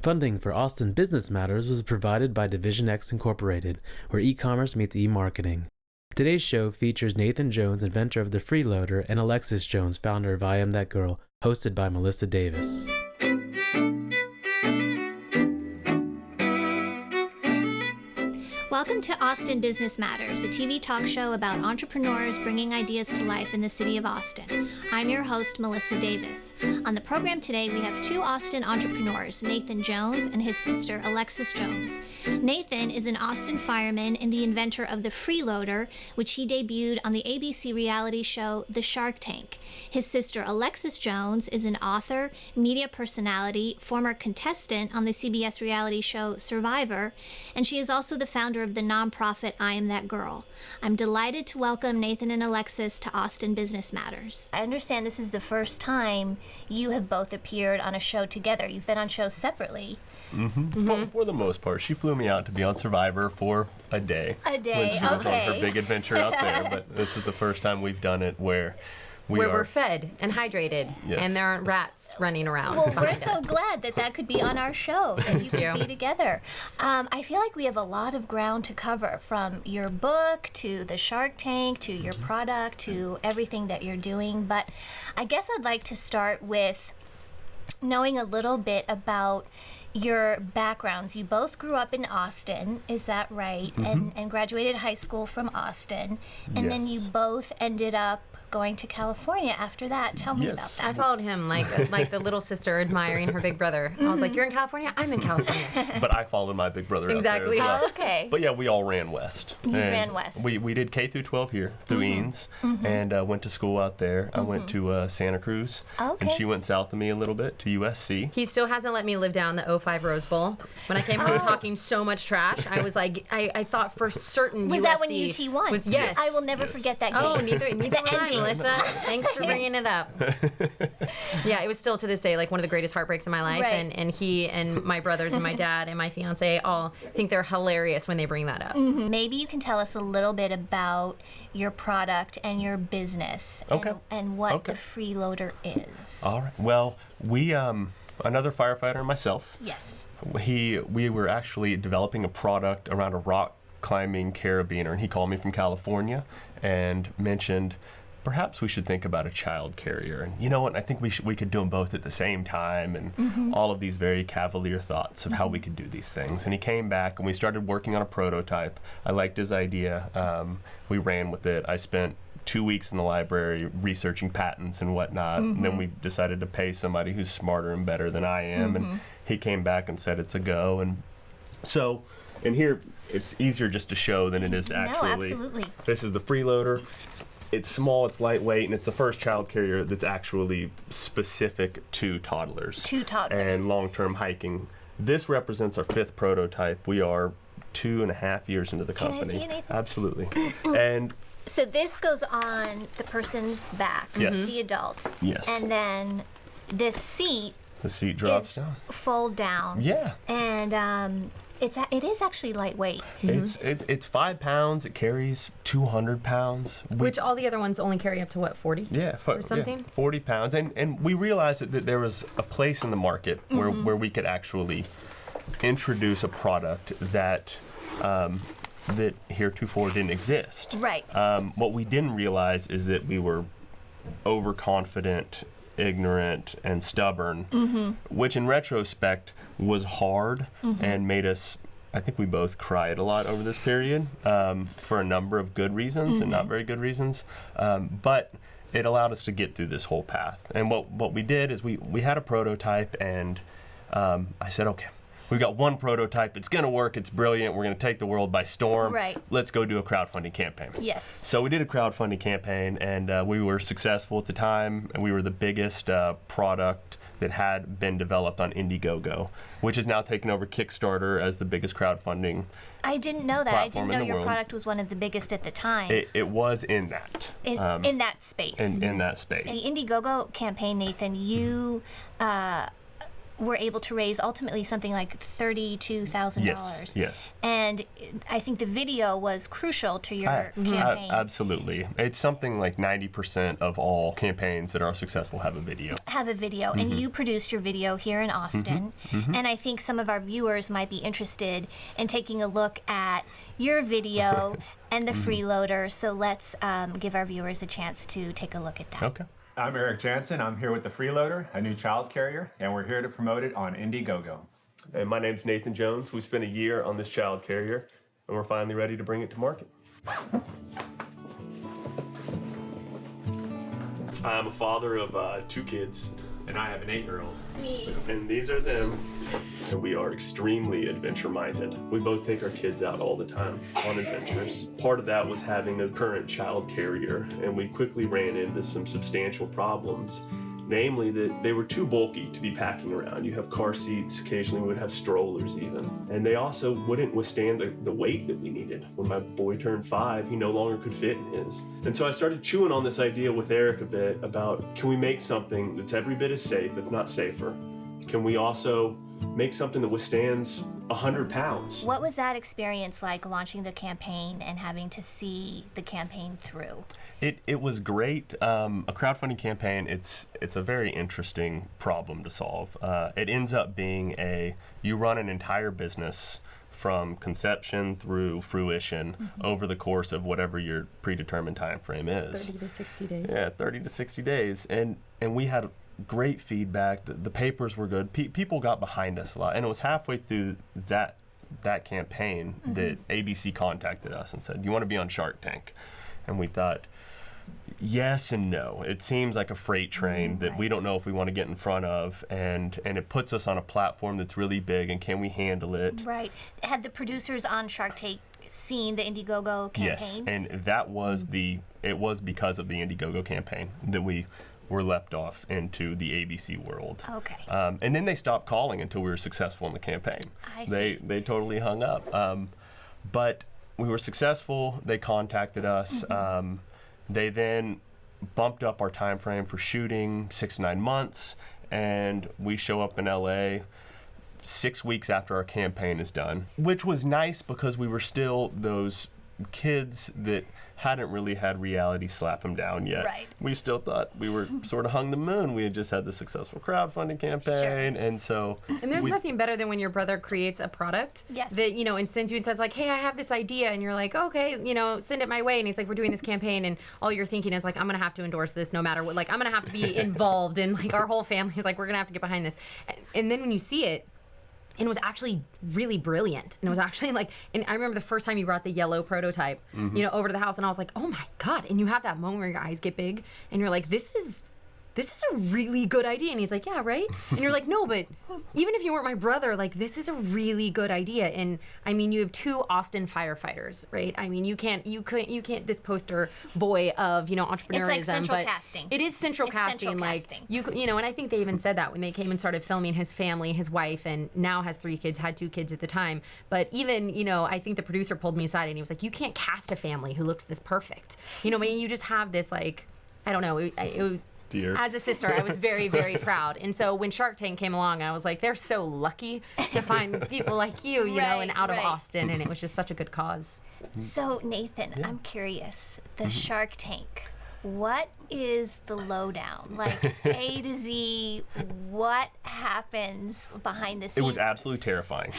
Funding for Austin Business Matters was provided by Division X Incorporated, where e-commerce meets e-marketing. Today's show features Nathan Jones, inventor of the Freeloader, and Alexis Jones, founder of I Am That Girl, hosted by Melissa Davis. Welcome to Austin Business Matters, a TV talk show about entrepreneurs bringing ideas to life in the city of Austin. I'm your host, Melissa Davis. On the program today, we have two Austin entrepreneurs, Nathan Jones and his sister, Alexis Jones. Nathan is an Austin fireman and the inventor of the Freeloader, which he debuted on the ABC reality show The Shark Tank. His sister, Alexis Jones, is an author, media personality, former contestant on the CBS reality show Survivor, and she is also the founder of the nonprofit I Am That Girl. I'm delighted to welcome Nathan and Alexis to Austin Business Matters. I understand this is the first time you have both appeared on a show together. You've been on shows separately. For the most part. She flew me out to be on Survivor for a day. A day, when she was okay. on her big adventure out there, but this is the first time we've done it where we're fed and hydrated, yes, and there aren't rats running around. Well, we're so glad that could be on our show, and you could be together. I feel like we have a lot of ground to cover, from your book to the Shark Tank to your product to everything that you're doing. But I guess I'd like to start with knowing a little bit about your backgrounds. You both grew up in Austin, is that right? And graduated high school from Austin, and then you both ended up going to California after that. Tell me about that. I followed him like the little sister admiring her big brother. I was like, "You're in California? I'm in California." But I followed my big brother Exactly. out there as well. Oh, okay. But yeah, we all ran west. You ran west. We did K through 12 here through Eanes, and went to school out there. I went to Santa Cruz, and she went south of me a little bit to USC. He still hasn't let me live down the 05 Rose Bowl. When I came home talking so much trash, I was like, I thought for certain Was USC that when UT won? was, yes. I will never forget that game. Oh, neither will I, ending. Melissa. Thanks for bringing it up. Yeah, it was still to this day like one of the greatest heartbreaks in my life. Right. And he and my brothers and my dad and my fiance all think they're hilarious when they bring that up. Maybe you can tell us a little bit about your product and your business, and what the Freeloader is. All right. Well, we another firefighter and myself. Yes. We were actually developing a product around a rock climbing carabiner, and he called me from California and mentioned perhaps we should think about a child carrier. And you know what? I think we could do them both at the same time, and all of these very cavalier thoughts of how we could do these things. And he came back, and we started working on a prototype. I liked his idea. We ran with it. I spent 2 weeks in the library researching patents and whatnot, and then we decided to pay somebody who's smarter and better than I am, and he came back and said it's a go. And so, and here it's easier just to show than it is to actually. No, absolutely. This is the Freeloader. It's small, it's lightweight, and it's the first child carrier that's actually specific to toddlers. And long-term hiking. This represents our 5th prototype. We are 2.5 years into the company. Can I see it, Nathan? Absolutely. And so this goes on the person's back, the adult. Yes. And then this seat the seat drops is down. fold down. Yeah. And it is actually lightweight. It's 5 pounds. It carries 200 pounds. Which all the other ones only carry up to what, 40? Yeah, or something. 40 pounds. And we realized that there was a place in the market where we could actually introduce a product that heretofore didn't exist. Right. What we didn't realize is that we were overconfident, ignorant, and stubborn, which in retrospect was hard and made us, I think we both cried a lot over this period for a number of good reasons and not very good reasons. But it allowed us to get through this whole path. And what we did is we had a prototype, and I said, okay, we've got one prototype. It's going to work. It's brilliant. We're going to take the world by storm. Right. Let's go do a crowdfunding campaign. Yes. So we did a crowdfunding campaign, and we were successful at the time. And we were the biggest product that had been developed on Indiegogo, which has now taken over Kickstarter as the biggest crowdfunding. I didn't know that. I didn't know your world. product was one of the biggest at the time. It was in that. In that space. In that space. The Indiegogo campaign, Nathan, you were able to raise ultimately something like $32,000. Yes. And And I think the video was crucial to your campaign. Absolutely. It's something like 90% of all campaigns that are successful have a video. And you produced your video here in Austin. And I think some of our viewers might be interested in taking a look at your video and the Freeloader. So let's give our viewers a chance to take a look at that. Okay. I'm Eric Jansen. I'm here with the Freeloader, a new child carrier, and we're here to promote it on Indiegogo. And my name's Nathan Jones. We spent a year on this child carrier, and we're finally ready to bring it to market. I'm a father of 2 kids. And I have an 8-year-old. And these are them. And we are extremely adventure-minded. We both take our kids out all the time on adventures. Part of that was having a current child carrier, and we quickly ran into some substantial problems. Namely, that they were too bulky to be packing around. You have car seats, occasionally we would have strollers even. And they also wouldn't withstand the weight that we needed. When my boy turned 5, he no longer could fit in his. And so I started chewing on this idea with Eric a bit about, can we make something that's every bit as safe, if not safer? Can we also make something that withstands 100 pounds? What was that experience like, launching the campaign and having to see the campaign through? It was great. A crowdfunding campaign, it's a very interesting problem to solve. It ends up being you run an entire business from conception through fruition over the course of whatever your predetermined time frame is. 30 to 60 days. Yeah, 30 to 60 days. And we had great feedback. The papers were good. People got behind us a lot. And it was halfway through that campaign that ABC contacted us and said, "Do you want to be on Shark Tank?" And we thought, yes and no. It seems like a freight train that we don't know if we want to get in front of, and it puts us on a platform that's really big, and can we handle it? Right. Had the producers on Shark Tank seen the Indiegogo campaign? Yes, and that was it was because of the Indiegogo campaign that we were leapt off into the ABC world. Okay. And then they stopped calling until we were successful in the campaign. I see. They totally hung up. But we were successful. They contacted us. They then bumped up our time frame for shooting 6 to 9 months, and we show up in LA 6 weeks after our campaign is done, which was nice because we were still those kids that hadn't really had reality slap them down yet. Right. We still thought we were sort of hung the moon. We had just had the successful crowdfunding campaign, and so. And there's nothing better than when your brother creates a product that, and sends you and says like, "Hey, I have this idea," and you're like, "Okay, send it my way." And he's like, "We're doing this campaign," and all you're thinking is like, "I'm gonna have to endorse this no matter what. Like, I'm gonna have to be involved," and like our whole family is like, "We're gonna have to get behind this." And then when you see it. And it was actually really brilliant. And it was actually like, and I remember the first time you brought the yellow prototype, over to the house, and I was like, oh my God. And you have that moment where your eyes get big, and you're like, this is a really good idea. And he's like, yeah, right? And you're like, no, but even if you weren't my brother, like, this is a really good idea. And I mean, you have 2 Austin firefighters, right? I mean, you can't this poster boy of, entrepreneurism. It's like central casting. It is central casting. Central like, casting. And I think they even said that when they came and started filming his family, his wife, and now has 3 kids, had 2 kids at the time. But even, I think the producer pulled me aside and he was like, you can't cast a family who looks this perfect. I mean, you just have this, like, I don't know, it was, Dear. as a sister, I was very, very proud. And so when Shark Tank came along, I was like, they're so lucky to find people like you, and out of Austin. And it was just such a good cause. So, Nathan, I'm curious. The Shark Tank, what is the lowdown? Like, A to Z, what happens behind the scenes? It was absolutely terrifying.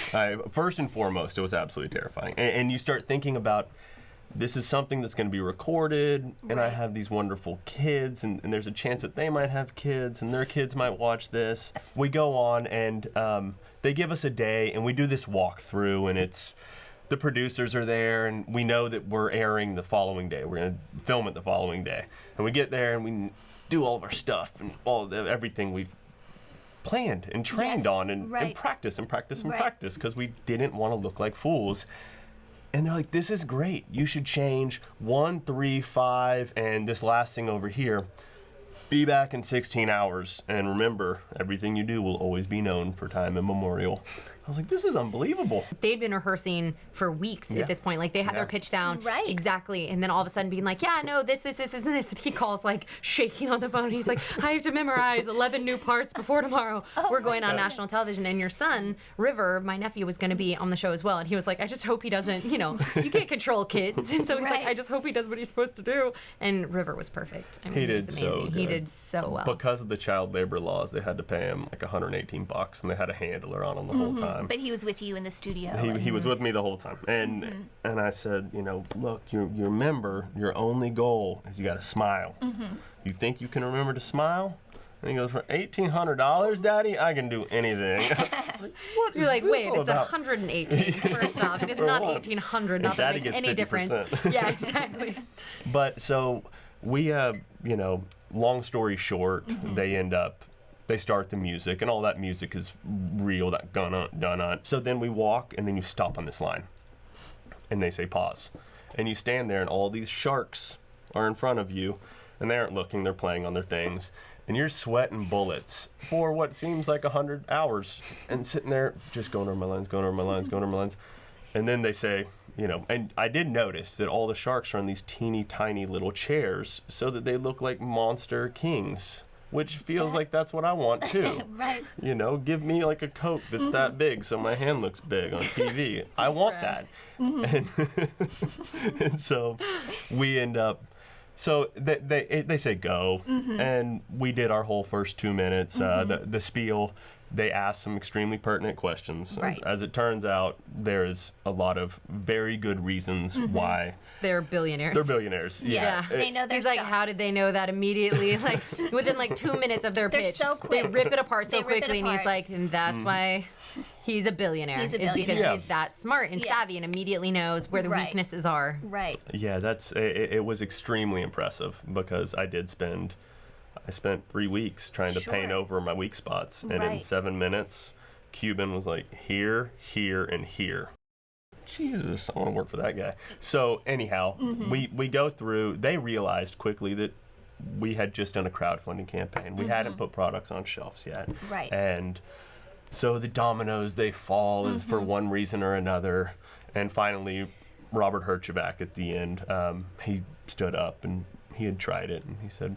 First and foremost, it was absolutely terrifying. And you start thinking about, this is something that's going to be recorded, and I have these wonderful kids, and there's a chance that they might have kids, and their kids might watch this. We go on, and they give us a day, and we do this walkthrough, and it's the producers are there, and we know that we're airing the following day. We're going to film it the following day. And we get there, and we do all of our stuff, and everything we've planned and trained on, and practice, because we didn't want to look like fools. And they're like, this is great. You should change 1, 3, 5, and this last thing over here. Be back in 16 hours, and remember, everything you do will always be known for time immemorial. I was like, this is unbelievable. They'd been rehearsing for weeks at this point. Like, they had their pitch down. Right. Exactly. And then all of a sudden being like, yeah, no, this, and this. And he calls, like, shaking on the phone. He's like, I have to memorize 11 new parts before tomorrow. We're going on national television. And your son, River, my nephew, was going to be on the show as well. And he was like, I just hope he doesn't, you can't control kids. And so he's like, I just hope he does what he's supposed to do. And River was perfect. I mean, He did was amazing. so good. He did so well. Because of the child labor laws, they had to pay him like $118, and they had a handler on him the whole time. But he was with you in the studio. He was with me the whole time, and I said, look, you remember, your only goal is you got to smile. You think you can remember to smile? And he goes, for $1,800, Daddy, I can do anything. I was like, what You're is like, this wait, all it's about? 118 first off. It is not 1,800. Not that Daddy makes gets any 50%. difference. Yeah, exactly. But so we, long story short, they start the music, and all that music is real, that dun-dun. So then we walk, and then you stop on this line, and they say pause. And you stand there, and all these sharks are in front of you, and they aren't looking, they're playing on their things, and you're sweating bullets for what seems like 100 hours, and sitting there just going over my lines. And then they say, and I did notice that all the sharks are on these teeny tiny little chairs so that they look like monster kings, which feels like that's what I want too. Right. Give me like a Coke that's that big so my hand looks big on TV. I want that. And so we end up, so they say go, and we did our whole first 2 minutes, the spiel. They asked some extremely pertinent questions. Right. As it turns out, there's a lot of very good reasons why They're billionaires. they're billionaires. Yeah. They know their He's like, stuff. how did they know that immediately? Like, within like 2 minutes of their They're pitch. so quick. They rip it apart so They rip it quickly, and he's apart. like, and that's why he's a billionaire. He's a Is billionaire. because he's that smart and Yes. savvy and immediately knows where the Right. weaknesses are. Right. Yeah, it was extremely impressive because I spent 3 weeks trying to paint Sure. over my weak spots, and in Right. 7 minutes, Cuban was like, here, and here. Jesus, I want to work for that guy. So anyhow, we go through. They realized quickly that we had just done a crowdfunding campaign. We hadn't put products on shelves yet. Right. And so the dominoes, they fall is for one reason or another. And finally, Robert Herchevak at the end, he stood up and he had tried it, and he said,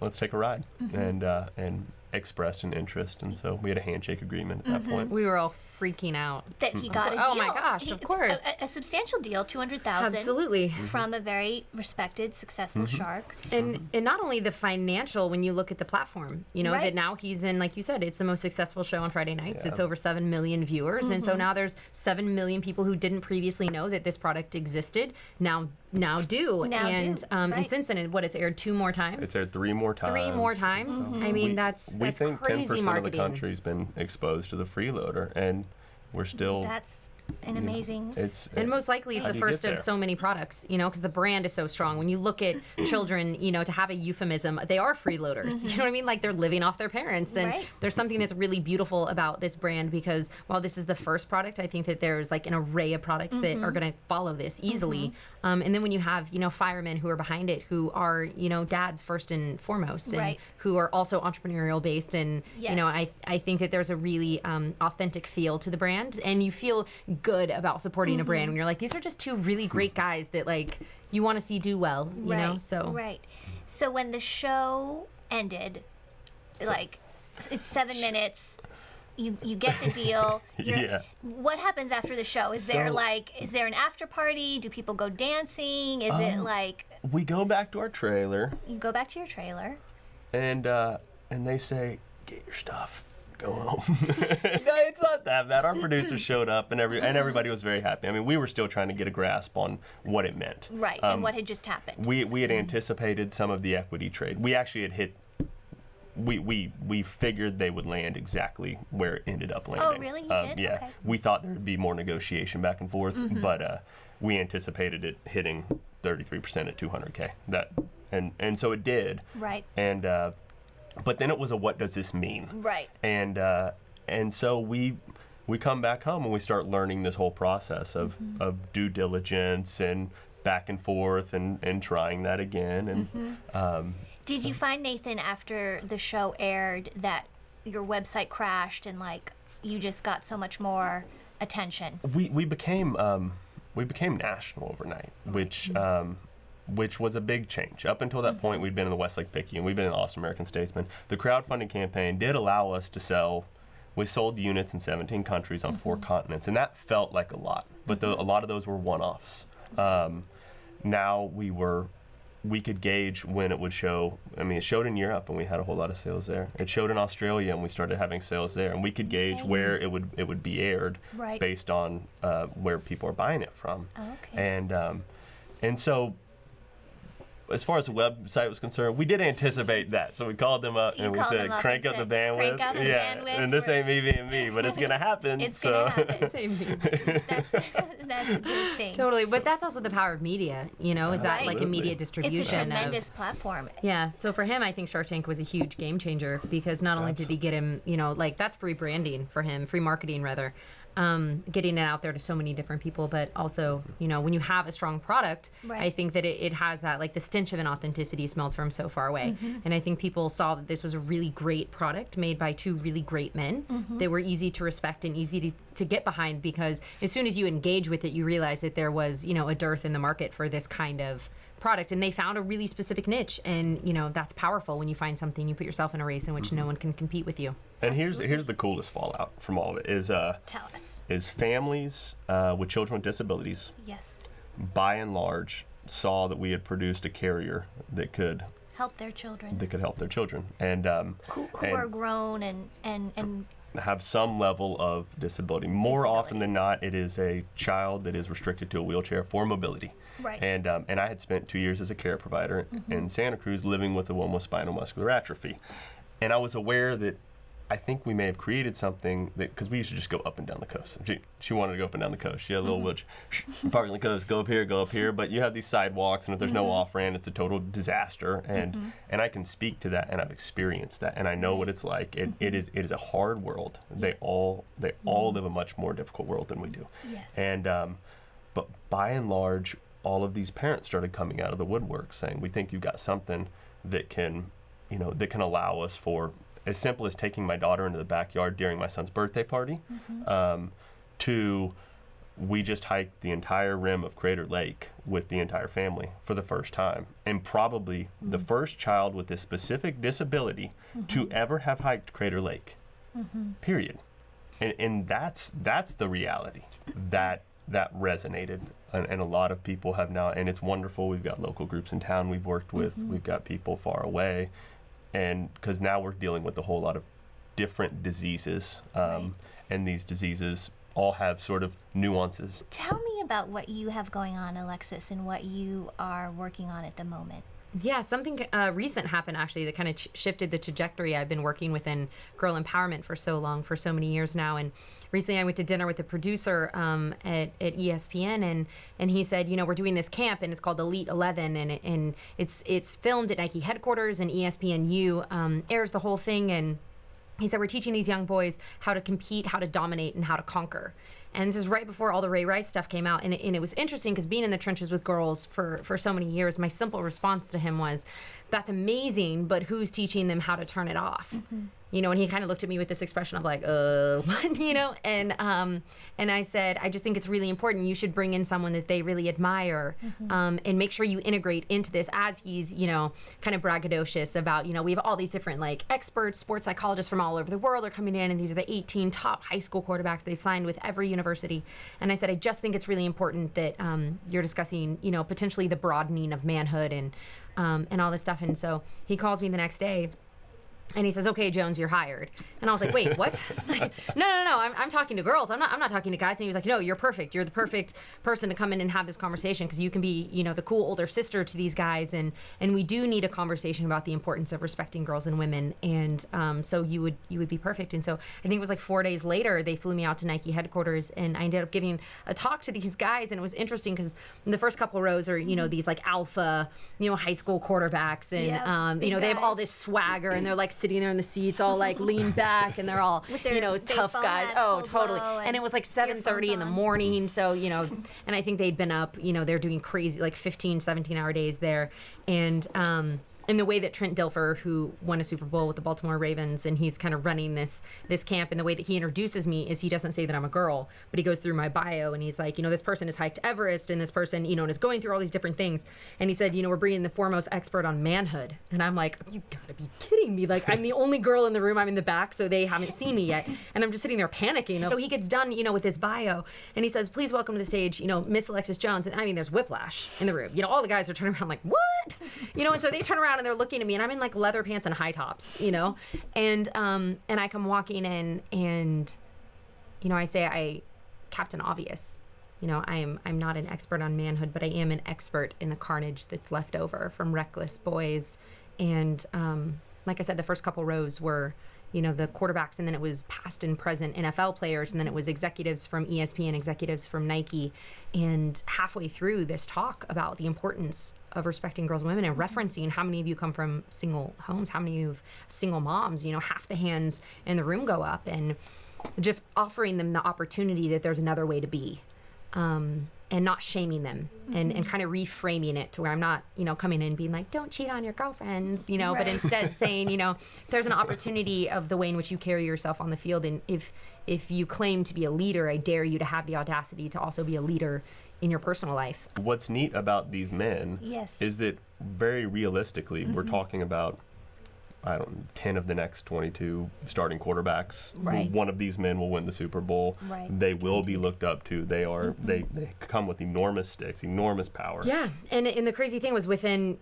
let's take a ride, and expressed an interest, and so we had a handshake agreement at that point. We were all freaking out. That he got a deal. Oh my gosh, of course. A substantial deal, $200,000. Absolutely. From a very respected, successful shark. And not only the financial, when you look at the platform, Right. that now he's in, like you said, it's the most successful show on Friday nights. It's over 7 million viewers. And so now there's 7 million people who didn't previously know that this product existed, now do. And right. since then, it's aired 2 more times. It's aired 3 more times. 3 more times. I mean, that's we think crazy 10% marketing. of the country's been exposed to the freeloader, and we're still. That's an amazing. And most likely it's How the do you first get of there? so many products, because the brand is so strong. When you look at children, to have a euphemism, they are freeloaders. You know what I mean? Like, they're living off their parents. And Right. there's something that's really beautiful about this brand, because while this is the first product, I think that there's like an array of products that are going to follow this easily. And then when you have, firemen who are behind it, who are, dads first and foremost, and Right. who are also entrepreneurial based. And, Yes. I think that there's a really authentic feel to the brand, and you feel good about supporting a brand when you're like, these are just 2 really great guys that like you want to see do well, you know? So Right. So when the show ended, like, it's 7 minutes. You get the deal. Yeah. What happens after the show? Is there an after party? Do people go dancing? Is it like We go back to our trailer, you go back to your trailer? and they say, get your stuff, go home. It's not that bad. Our producer showed up, and everybody was very happy. I mean, we were still trying to get a grasp on what it meant. Right. And what had just happened? We had anticipated some of the equity trade. We actually had hit. We figured they would land exactly where it ended up landing. Oh, really? You did? Yeah. Okay. We thought there would be more negotiation back and forth, but we anticipated it hitting 33% at 200K. And so it did. Right. And but then it was a what does this mean? Right. And so we come back home and we start learning this whole process of due diligence and back and forth and trying that again and Did you find, Nathan, after the show aired that your website crashed and like you just got so much more attention? We became national overnight, which was a big change. Up until that point, we'd been in the Westlake Picayune, we'd been in Austin American Statesman. The crowdfunding campaign did allow us to sell. We sold units in 17 countries on 4 continents, and that felt like a lot. But a lot of those were one-offs. Now we could gauge when it would show. I mean, it showed in Europe, and we had a whole lot of sales there. It showed in Australia, and we started having sales there. And we could gauge where it would be aired based on where people are buying it from. And so, as far as the website was concerned, we did anticipate that. So we called them up and we said, crank up the bandwidth. Crank up the bandwidth. And this ain't me being me, but it's going to happen. It's going to happen. Same thing. That's a good thing. Totally, but that's also the power of media, is that like immediate distribution. It's a tremendous platform. Yeah, so for him, I think Shark Tank was a huge game changer because not only did he get him, that's free branding for him, free marketing rather, getting it out there to so many different people, but also, when you have a strong product, I think that it has that, like the stench of inauthenticity smelled from so far away. And I think people saw that this was a really great product made by 2 really great men that were easy to respect and easy to get behind, because as soon as you engage with it, you realize that there was, a dearth in the market for this kind of product, and they found a really specific niche, and that's powerful when you find something, you put yourself in a race in which no one can compete with you. And here's the coolest fallout from all of it is Tell us. Is families with children with disabilities, Yes. by and large, saw that we had produced a carrier that could Help their children. and Who are grown and have some level of disability. More often than not, it is a child that is restricted to a wheelchair for mobility. Right. And I had spent 2 years as a care provider in Santa Cruz living with a woman with spinal muscular atrophy. And I was aware that I think we may have created something that, because we used to just go up and down the coast. She wanted to go up and down the coast. She had a little wheelchair, park on the coast, go up here. But you have these sidewalks, and if there's no off-ramp, it's a total disaster. And I can speak to that, and I've experienced that, and I know what it's like. It is a hard world. They all live a much more difficult world than we do. Yes. And but by and large, all of these parents started coming out of the woodwork saying, we think you've got something that can allow us for as simple as taking my daughter into the backyard during my son's birthday party, to we just hiked the entire rim of Crater Lake with the entire family for the first time, and probably the first child with this specific disability to ever have hiked Crater Lake, period. And that's the reality that resonated, and a lot of people have now, and it's wonderful. We've got local groups in town we've worked with, we've got people far away, and because now we're dealing with a whole lot of different diseases, and these diseases all have sort of nuances. Tell me about what you have going on, Alexis, and what you are working on at the moment. Yeah, something recent happened actually that kind of shifted the trajectory. I've been working within girl empowerment for so long, for so many years now, and recently I went to dinner with the producer at ESPN, and he said, we're doing this camp, and it's called Elite 11, and it's filmed at Nike headquarters, and ESPNU airs the whole thing, and he said, we're teaching these young boys how to compete, how to dominate, and how to conquer. And this is right before all the Ray Rice stuff came out. And it was interesting because being in the trenches with girls for so many years, my simple response to him was, that's amazing, but who's teaching them how to turn it off? And he kind of looked at me with this expression of like, what, and I said, I just think it's really important. You should bring in someone that they really admire, and make sure you integrate into this, as he's, kind of braggadocious about, we have all these different like experts, sports psychologists from all over the world are coming in, and these are the 18 top high school quarterbacks they've signed with every university. And I said, I just think it's really important that you're discussing, potentially the broadening of manhood and all this stuff. And so he calls me the next day, and he says, okay, Jones, you're hired. And I was like, wait, what? Like, no, I'm talking to girls. I'm not talking to guys. And he was like, no, you're perfect. You're the perfect person to come in and have this conversation, because you can be, the cool older sister to these guys. And we do need a conversation about the importance of respecting girls and women. And so you would be perfect. And so I think it was like 4 days later, they flew me out to Nike headquarters, and I ended up giving a talk to these guys. And it was interesting because the first couple rows are, these like alpha, high school quarterbacks. And, they have all this swagger, and they're like sitting there in the seats all like leaned back, and they're all tough guys. Oh, totally. And it was like 7:30 in the morning, so and I think they'd been up, they're doing crazy like 15-17 hour days there, and in the way that Trent Dilfer, who won a Super Bowl with the Baltimore Ravens, and he's kind of running this camp, and the way that he introduces me is he doesn't say that I'm a girl, but he goes through my bio, and he's like, this person has hiked Everest, and this person, and is going through all these different things. And he said, we're bringing the foremost expert on manhood. And I'm like, you gotta be kidding me. Like, I'm the only girl in the room. I'm in the back, so they haven't seen me yet. And I'm just sitting there panicking. So he gets done, with his bio, and he says, please welcome to the stage, Miss Alexis Jones. And I mean, there's whiplash in the room. All the guys are turning around like, what? And so they turn around and they're looking at me, and I'm in like leather pants and high tops, and I come walking in, and I say, Captain Obvious, I'm not an expert on manhood, but I am an expert in the carnage that's left over from reckless boys. And like I said, the first couple rows were the quarterbacks, and then it was past and present NFL players, and then it was executives from ESPN, executives from Nike. And halfway through this talk about the importance of respecting girls and women, and referencing how many of you come from single homes, how many of you have single moms, half the hands in the room go up, and just offering them the opportunity that there's another way to be. And not shaming them, and kind of reframing it to where I'm not, coming in and being like, don't cheat on your girlfriends, right. But instead saying, there's an opportunity of the way in which you carry yourself on the field. And if you claim to be a leader, I dare you to have the audacity to also be a leader in your personal life. What's neat about these men is that very realistically, we're talking about 10 of the next 22 starting quarterbacks. Right. One of these men will win the Super Bowl. Right. They will be looked up to. They are they come with enormous sticks, enormous power. Yeah, and the crazy thing was within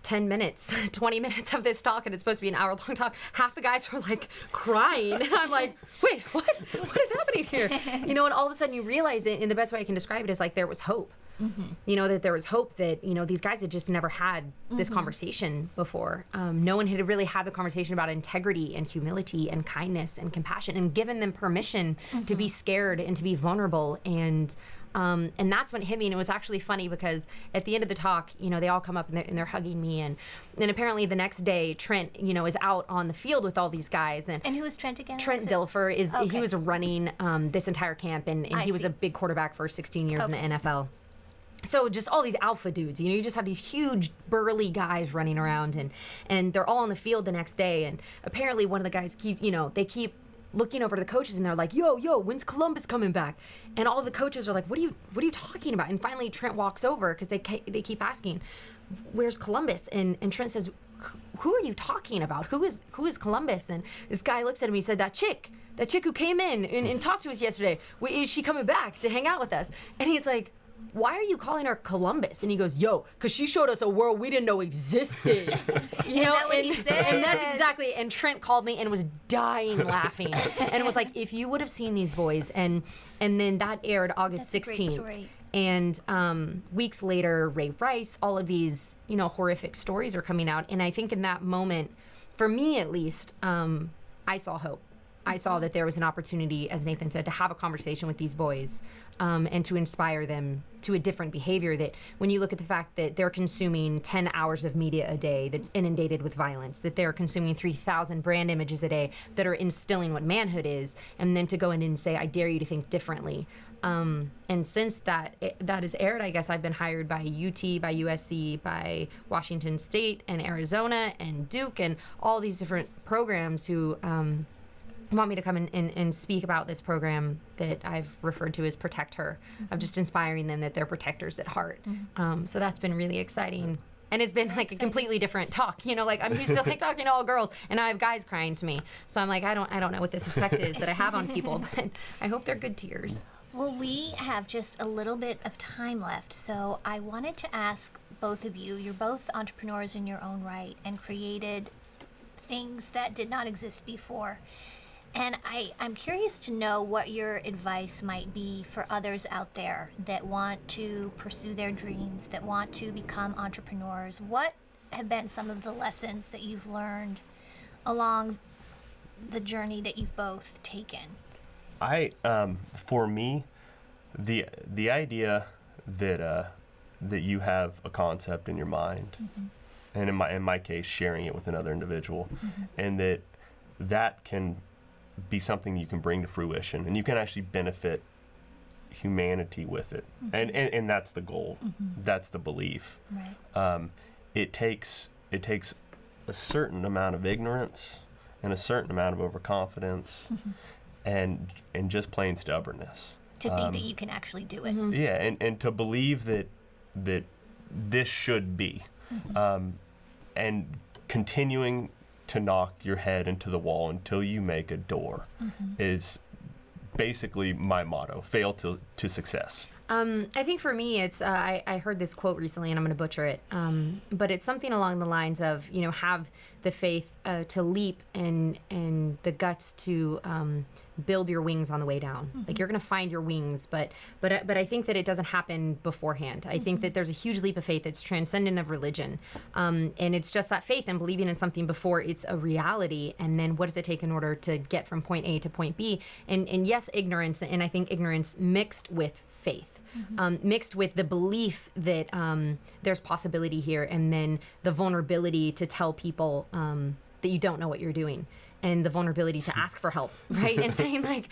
10 minutes, 20 minutes of this talk, and it's supposed to be an hour-long talk, half the guys were like crying, and I'm like, wait, what is happening here? And all of a sudden you realize it, and the best way I can describe it is like there was hope. That there was hope that, these guys had just never had this conversation before. No one had really had the conversation about integrity and humility and kindness and compassion, and given them permission to be scared and to be vulnerable. And that's when it hit me. And it was actually funny because at the end of the talk, they all come up and they're hugging me. And apparently the next day, Trent, is out on the field with all these guys. And who is Trent again? Trent Dilfer he was running this entire camp, and he was a big quarterback for 16 years in the NFL. So just all these alpha dudes, you just have these huge burly guys running around, and they're all on the field the next day. And apparently one of the guys keep looking over to the coaches, and they're like, yo, when's Columbus coming back? And all the coaches are like, what are you talking about? And finally Trent walks over, because they keep asking, where's Columbus? And Trent says, who are you talking about? Who is Columbus? And this guy looks at him, he said, that chick who came in and talked to us yesterday, is she coming back to hang out with us? And he's like, why are you calling her Columbus? And he goes, because she showed us a world we didn't know existed. And that's exactly. And Trent called me and was dying laughing, and it was like, if you would have seen these boys, and then that aired August 16th. And weeks later, Ray Rice, all of these horrific stories are coming out, and I think in that moment, for me at least, I saw hope. I saw that there was an opportunity, as Nathan said, to have a conversation with these boys, and to inspire them to a different behavior. That when you look at the fact that they're consuming 10 hours of media a day that's inundated with violence, that they're consuming 3,000 brand images a day that are instilling what manhood is, and then to go in and say, I dare you to think differently. And since that is aired, I guess I've been hired by UT, by USC, by Washington State and Arizona and Duke and all these different programs who want me to come and speak about this program that I've referred to as Protect Her, of just inspiring them that they're protectors at heart. So that's been really exciting. And it's been like a completely different talk, like I'm used to like talking to all girls, and I have guys crying to me. So I'm like, I don't know what this effect is that I have on people, but I hope they're good tears. Well, we have just a little bit of time left, so I wanted to ask both of you, you're both entrepreneurs in your own right and created things that did not exist before. And I'm curious to know what your advice might be for others out there that want to pursue their dreams, that want to become entrepreneurs. What have been some of the lessons that you've learned along the journey that you've both taken? For me, the idea that you have a concept in your mind, and in my case, sharing it with another individual, and that can be something you can bring to fruition, and you can actually benefit humanity with it, and that's the goal. That's the belief. Right. It takes it takes a certain amount of ignorance and a certain amount of overconfidence and just plain stubbornness. To think that you can actually do it. Yeah, and to believe that this should be. And continuing to knock your head into the wall until you make a door is basically my motto, fail to success. I think for me, it's I heard this quote recently, and I'm going to butcher it, but it's something along the lines of, have the faith to leap and the guts to build your wings on the way down. Like, you're going to find your wings, but I think that it doesn't happen beforehand. I think that there's a huge leap of faith that's transcendent of religion, and it's just that faith and believing in something before it's a reality. And then what does it take in order to get from point A to point B? And yes, ignorance, and I think ignorance mixed with faith. Mixed with the belief that there's possibility here, and then the vulnerability to tell people that you don't know what you're doing, and the vulnerability to ask for help, right? And saying, like,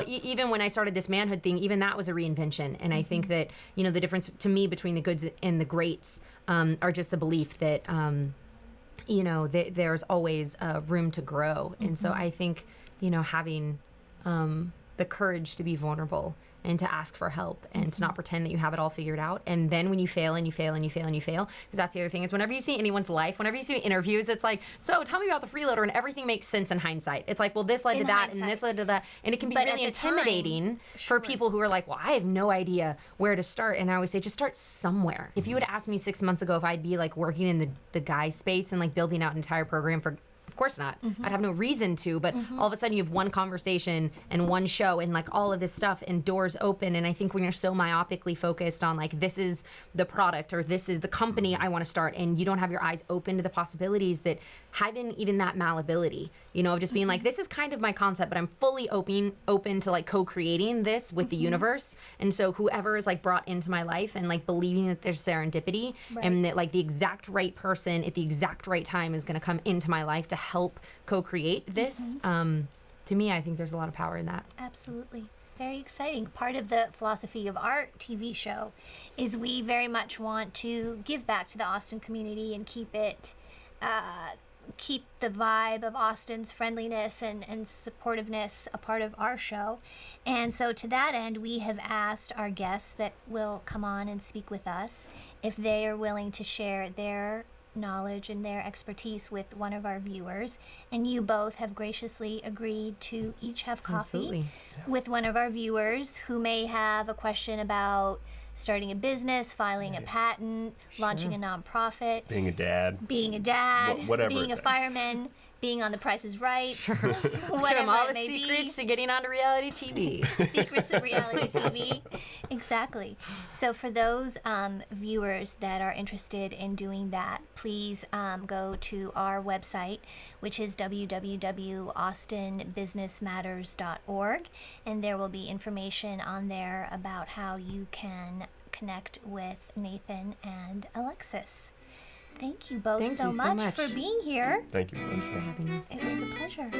even when I started this manhood thing, even that was a reinvention. And I think that, the difference to me between the goods and the greats are just the belief that, there's always room to grow. And so I think, having the courage to be vulnerable and to ask for help and to not pretend that you have it all figured out. And then when you fail and you fail and you fail and you fail, because that's the other thing, is whenever you see anyone's life, whenever you see interviews, it's like, so tell me about the Freeloader, and everything makes sense in hindsight. It's like, well, this led to that and this led to that. And it can be really intimidating for people who are like, well, I have no idea where to start. And I always say, just start somewhere. If you would ask me 6 months ago if I'd be like working in the guy space and like building out an entire program for, of course not. I'd have no reason to, but all of a sudden you have one conversation and one show and like all of this stuff and doors open. And I think when you're so myopically focused on like, this is the product or this is the company I want to start, and you don't have your eyes open to the possibilities that having even that malleability, of just being like, this is kind of my concept, but I'm fully open to like co-creating this with the universe. And so whoever is like brought into my life and like believing that there's serendipity and that like the exact right person at the exact right time is going to come into my life to help co-create this. To me, I think there's a lot of power in that. Absolutely. Very exciting. Part of the philosophy of our TV show is we very much want to give back to the Austin community and keep the vibe of Austin's friendliness and supportiveness a part of our show. And so to that end, we have asked our guests that will come on and speak with us if they are willing to share their knowledge and their expertise with one of our viewers. And you both have graciously agreed to each have coffee with one of our viewers who may have a question about starting a business, filing a patent, launching a nonprofit, being a dad, whatever, being a fireman, being on The Price is Right, whatever all the secrets to getting onto reality TV. Secrets of reality TV. Exactly. So for those viewers that are interested in doing that, please go to our website, which is www.austinbusinessmatters.org, and there will be information on there about how you can connect with Nathan and Alexis. Thank you both so much for being here. Thank you. Thanks for having us. It was a pleasure.